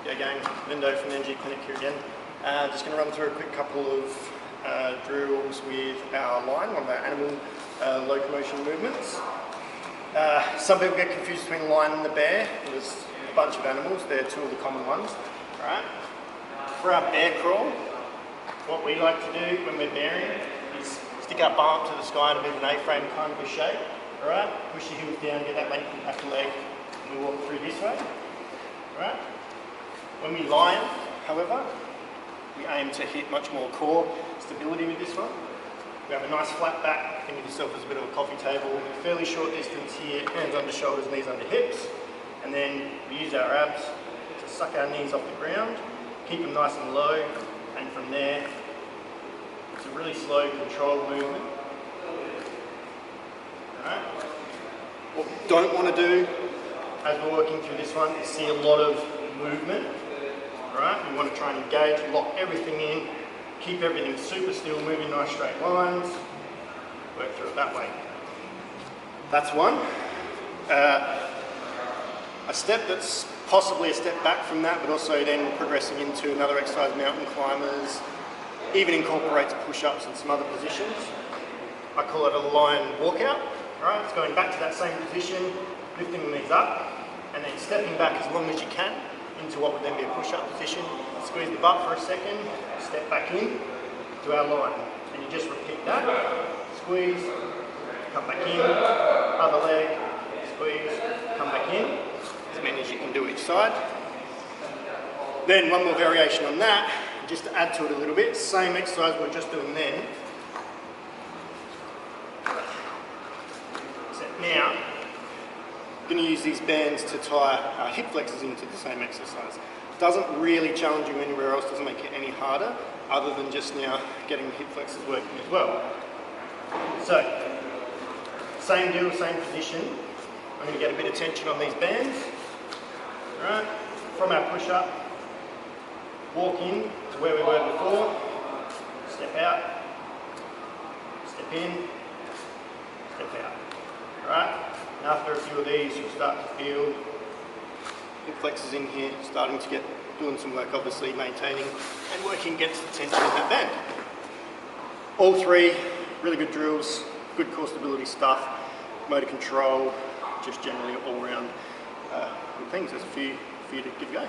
G'day gang, Linden from the NG Clinic here again. Just going to run through a quick couple of drills with our line, one of our animal locomotion movements. Some people get confused between the lion and the bear. There's a bunch of animals, they're two of the common ones. Alright. For our bear crawl, what we like to do when we're bearing is stick our bum up to the sky in a bit of an A-frame kind of a shape. Alright, push your heels down, get that length in the back of the leg, and we walk through this way. Alright. When we lion, however, we aim to hit much more core stability with this one. We have a nice flat back, think of yourself as a bit of a coffee table, a fairly short distance here, hands under shoulders, knees under hips, and then we use our abs to suck our knees off the ground, keep them nice and low, and from there, it's a really slow, controlled movement. Alright. What we don't want to do as we're working through this one is see a lot of movement. Alright, we want to try and engage, lock everything in, keep everything super still, move in nice straight lines, work through it that way. That's one. A step that's possibly a step back from that, but also then progressing into another exercise, mountain climbers, even incorporates push-ups and some other positions. I call it a lion walkout. Right, it's going back to that same position, lifting the knees up, and then stepping back as long as you can into what would then be a push-up position. Squeeze the butt for a second, step back in to our line. And you just repeat that. Squeeze, come back in, other leg, squeeze, come back in. As many as you can do each side. Then one more variation on that, just to add to it a little bit. Same exercise we were just doing then. Now, I'm going to use these bands to tie our hip flexors into the same exercise. Doesn't really challenge you anywhere else, doesn't make it any harder, other than just now getting the hip flexors working as well. So, same deal, same position. I'm going to get a bit of tension on these bands. Right, from our push-up, walk in to where we were before, step out, step in, step out. Right, and after a few of these, you'll start to feel hip flexors in here, starting to doing some work, obviously maintaining and working against the tension in that band. All three, really good drills, good core stability stuff, motor control, just generally all around good things. There's a few for you to give a go.